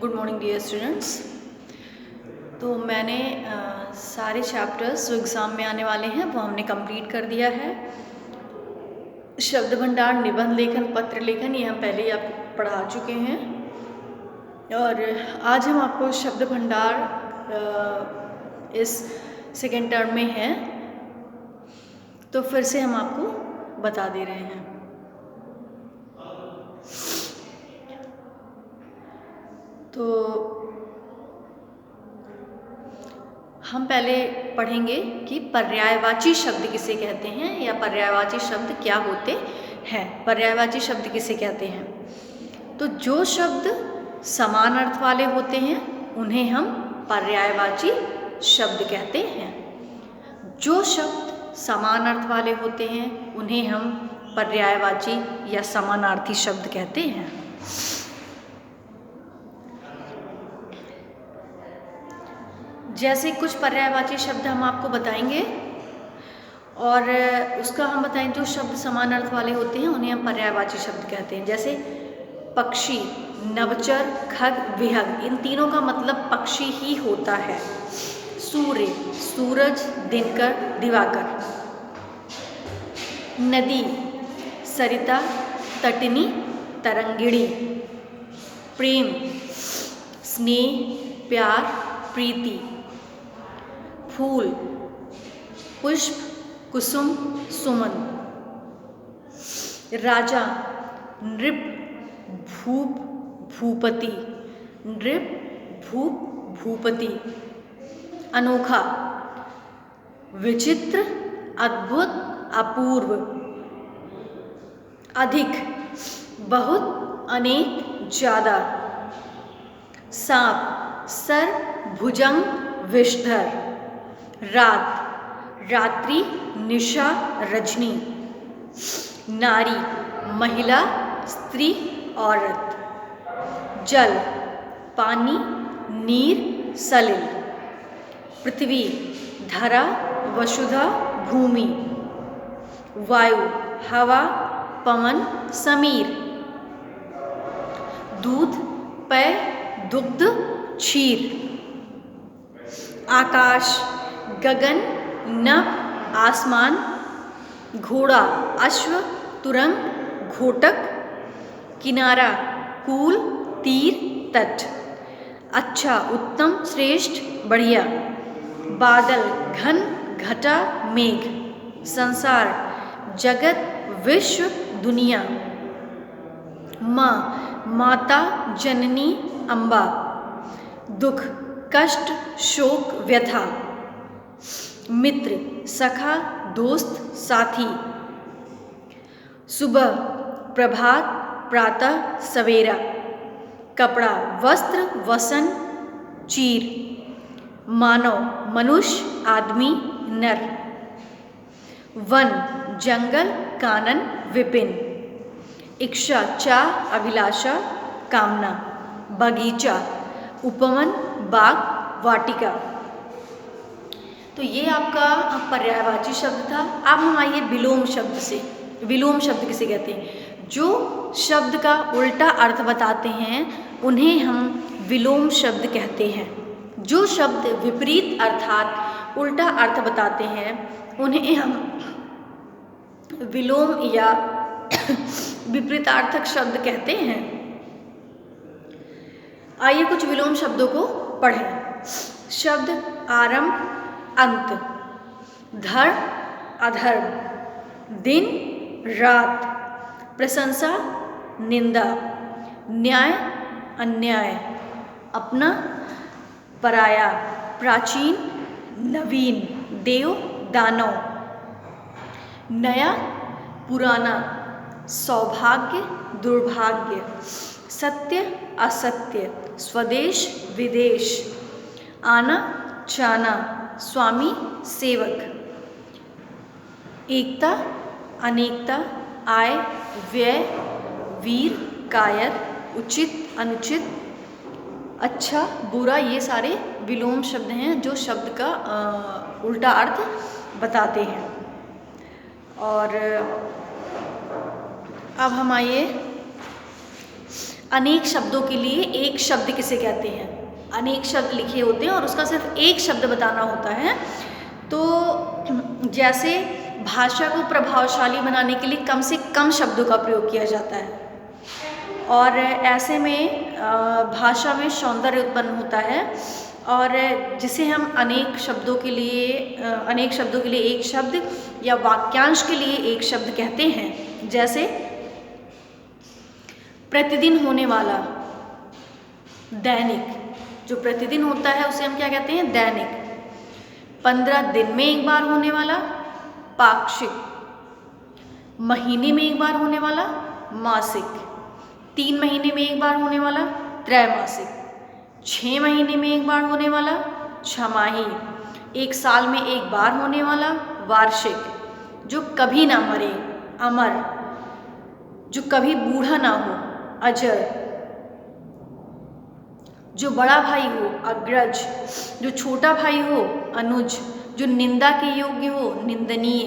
Good morning dear students. तो मैंने सारे चैप्टर्स जो एग्ज़ाम में आने वाले हैं वो हमने कंप्लीट कर दिया है। शब्द भंडार, निबंध लेखन, पत्र लेखन ये हम पहले ही आपको पढ़ा चुके हैं और आज हम आपको शब्द भंडार इस सेकेंड टर्म में है तो फिर से हम आपको बता दे रहे हैं। तो हम पहले पढ़ेंगे कि पर्यायवाची शब्द किसे कहते हैं या पर्यायवाची शब्द क्या होते हैं। पर्यायवाची शब्द किसे कहते हैं? तो जो शब्द समान अर्थ वाले होते हैं उन्हें हम पर्यायवाची शब्द कहते हैं। जो शब्द समान अर्थ वाले होते हैं उन्हें हम पर्यायवाची या समानार्थी शब्द कहते हैं। जैसे कुछ पर्यायवाची शब्द हम आपको बताएंगे और उसका हम बताएं जो शब्द समान अर्थ वाले होते हैं उन्हें हम पर्यायवाची शब्द कहते हैं। जैसे पक्षी, नवचर, खग, विहग, इन तीनों का मतलब पक्षी ही होता है। सूर्य, सूरज, दिनकर, दिवाकर। नदी, सरिता, तटिनी, तरंगिणी। प्रेम, स्नेह, प्यार, प्रीति। फूल, पुष्प, कुसुम, सुमन। राजा, नृप, भूप, भूपति। नृप, भूप, भूपति। अनोखा, विचित्र, अद्भुत, अपूर्व। अधिक, बहुत, अनेक, ज़्यादा। सांप, सर, भुजंग, विषधर। रात, रात्रि, निशा, रजनी। नारी, महिला, स्त्री, औरत। जल, पानी, नीर, सलिल। पृथ्वी, धरा, वसुधा, भूमि। वायु, हवा, पवन, समीर। दूध, पेय, दुग्ध, क्षीर। आकाश, गगन, नभ, आसमान। घोड़ा, अश्व, तुरंग, घोटक। किनारा, कूल, तीर, तट। अच्छा, उत्तम, श्रेष्ठ, बढ़िया। बादल, घन, घटा, मेघ। संसार, जगत, विश्व, दुनिया। माँ, माता, जननी, अम्बा। दुख, कष्ट, शोक, व्यथा। मित्र, सखा, दोस्त, साथी। सुबह, प्रभात, प्रातः, सवेरा। कपड़ा, वस्त्र, वसन, चीर। मानव, मनुष्य, आदमी, नर। वन, जंगल, कानन, विपिन। इच्छा, चाह, अभिलाषा, कामना। बगीचा, उपवन, बाग, वाटिका। तो ये आपका पर्यायवाची शब्द था। अब हम आइए विलोम शब्द से। विलोम शब्द किसे कहते हैं? जो शब्द का उल्टा अर्थ बताते हैं उन्हें हम विलोम शब्द कहते हैं। जो शब्द विपरीत अर्थात उल्टा अर्थ बताते हैं उन्हें हम विलोम या विपरीतार्थक शब्द कहते हैं। आइए कुछ विलोम शब्दों को पढ़ें। शब्द आरंभ, अंत। धर्म, अधर्म। दिन, रात। प्रशंसा, निंदा। न्याय, अन्याय। अपना, पराया। प्राचीन, नवीन। देव, दानव। नया, पुराना। सौभाग्य, दुर्भाग्य। सत्य, असत्य। स्वदेश, विदेश। आना, जाना। स्वामी, सेवक। एकता, अनेकता। आय, व्यय। वीर, कायर। उचित, अनुचित। अच्छा, बुरा। ये सारे विलोम शब्द हैं जो शब्द का उल्टा अर्थ बताते हैं। और अब हम आइए अनेक शब्दों के लिए एक शब्द किसे कहते हैं? अनेक शब्द लिखे होते हैं और उसका सिर्फ एक शब्द बताना होता है। तो जैसे भाषा को प्रभावशाली बनाने के लिए कम से कम शब्दों का प्रयोग किया जाता है, और ऐसे में भाषा में सौंदर्य उत्पन्न होता है, और जिसे हम अनेक शब्दों के लिए एक शब्द या वाक्यांश के लिए एक शब्द कहते हैं। जैसे प्रतिदिन होने वाला, दैनिक, जो प्रतिदिन होता है उसे हम क्या कहते हैं? दैनिक। 15 दिन में एक बार होने वाला, पाक्षिक। महीने में एक बार होने वाला, मासिक। 3 महीने में एक बार होने वाला, त्रैमासिक। 6 महीने में एक बार होने वाला, छमाही। 1 साल में एक बार होने वाला, वार्षिक। जो कभी ना मरे, अमर। जो कभी बूढ़ा ना हो, अजर। जो बड़ा भाई हो, अग्रज। जो छोटा भाई हो, अनुज। जो निंदा के योग्य हो, निंदनीय।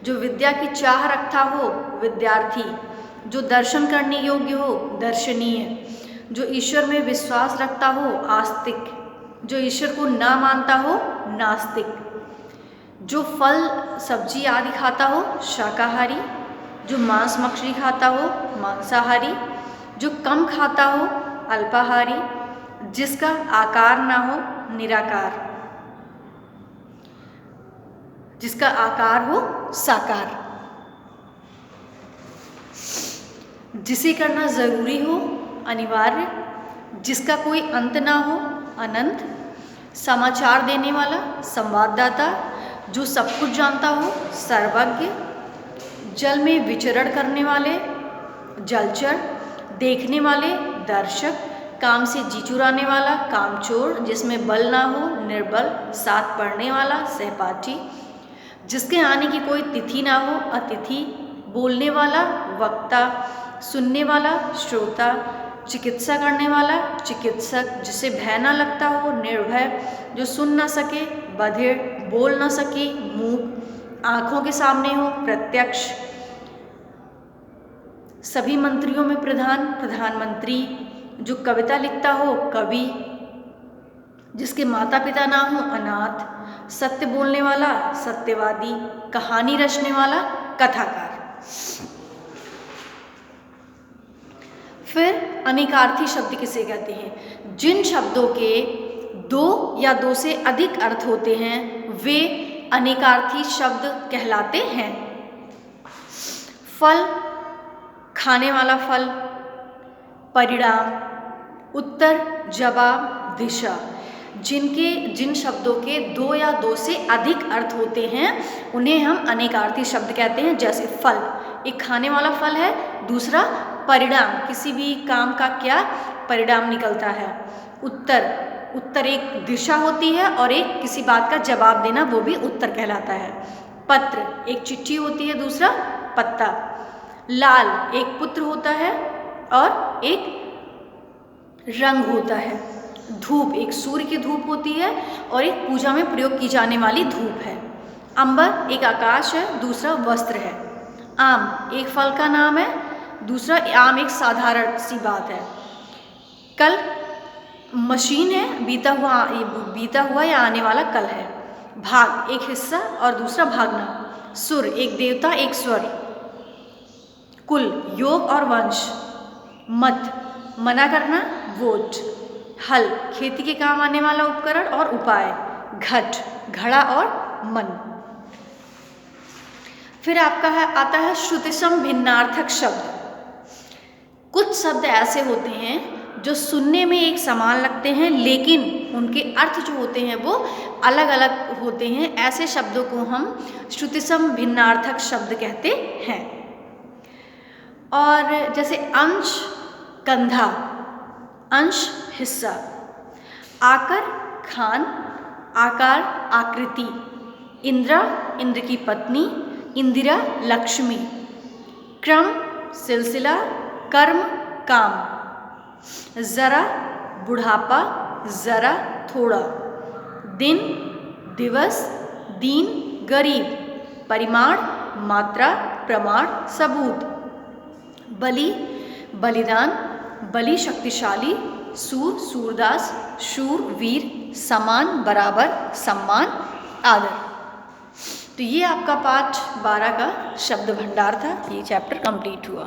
जो विद्या की चाह रखता हो, विद्यार्थी। जो दर्शन करने योग्य हो, दर्शनीय। जो ईश्वर में विश्वास रखता हो, आस्तिक। जो ईश्वर को ना मानता हो, नास्तिक। जो फल सब्जी आदि खाता हो, शाकाहारी। जो मांस मछली खाता हो, मांसाहारी। जो कम खाता हो, अल्पाहारी। जिसका आकार ना हो, निराकार। जिसका आकार हो, साकार। जिसे करना जरूरी हो, अनिवार्य। जिसका कोई अंत ना हो, अनंत। समाचार देने वाला, संवाददाता। जो सब कुछ जानता हो, सर्वज्ञ। जल में विचरण करने वाले, जलचर। देखने वाले, दर्शक। काम से जी चुराने वाला, कामचोर। जिसमें बल ना हो, निर्बल। साथ पढ़ने वाला, सहपाठी। जिसके आने की कोई तिथि ना हो, अतिथि। बोलने वाला, वक्ता। सुनने वाला, श्रोता। चिकित्सा करने वाला, चिकित्सक। जिसे भय ना लगता हो, निर्भय। जो सुन ना सके, बधिर। बोल ना सके, मूक। आँखों के सामने हो, प्रत्यक्ष। सभी मंत्रियों में प्रधान, प्रधानमंत्री। जो कविता लिखता हो, कवि। जिसके माता पिता ना हो, अनाथ। सत्य बोलने वाला, सत्यवादी। कहानी रचने वाला, कथाकार। फिर अनेकार्थी शब्द किसे कहते हैं? जिन शब्दों के 2 या 2 से अधिक अर्थ होते हैं वे अनेकार्थी शब्द कहलाते हैं। फल, खाने वाला फल। परिणाम, उत्तर, जवाब, दिशा। जिन शब्दों के 2 या 2 से अधिक अर्थ होते हैं उन्हें हम अनेकार्थी शब्द कहते हैं। जैसे फल, एक खाने वाला फल है। दूसरा, परिणाम, किसी भी काम का क्या परिणाम निकलता है। उत्तर एक दिशा होती है, और एक किसी बात का जवाब देना, वो भी उत्तर कहलाता है। पत्र, एक चिट्ठी होती है। दूसरा, पत्ता। लाल, एक पुत्र होता है और एक रंग होता है। धूप, एक सूर्य की धूप होती है और एक पूजा में प्रयोग की जाने वाली धूप है। अंबर, एक आकाश है। दूसरा, वस्त्र है। आम, एक फल का नाम है। दूसरा, आम एक साधारण सी बात है। कल, मशीन है। बीता हुआ या आने वाला कल है। भाग, एक हिस्सा और दूसरा भागना। सुर, एक देवता, एक स्वर। कुल, योग और वंश। मत, मना करना, वोट। हल, खेती के काम आने वाला उपकरण और उपाय। घट, घड़ा और मन। फिर आपका आता है श्रुतिसम भिन्नार्थक शब्द। कुछ शब्द ऐसे होते हैं जो सुनने में एक समान लगते हैं लेकिन उनके अर्थ जो होते हैं वो अलग अलग होते हैं। ऐसे शब्दों को हम श्रुतिसम भिन्नार्थक शब्द कहते हैं। और जैसे अंश, कंधा। अंश, हिस्सा। आकर, खान। आकार, आकृति। इंद्रा, इंद्र की पत्नी। इंदिरा, लक्ष्मी। क्रम, सिलसिला। कर्म, काम। जरा, बुढ़ापा। जरा, थोड़ा। दिन, दिवस। दीन, गरीब। परिमाण, मात्रा। प्रमाण, सबूत। बलि, बलिदान। बलि शक्तिशाली, सूर सूरदास, शूर वीर, समान बराबर, सम्मान आदर। तो ये आपका पाठ 12 का शब्द भंडार था। ये चैप्टर कंप्लीट हुआ।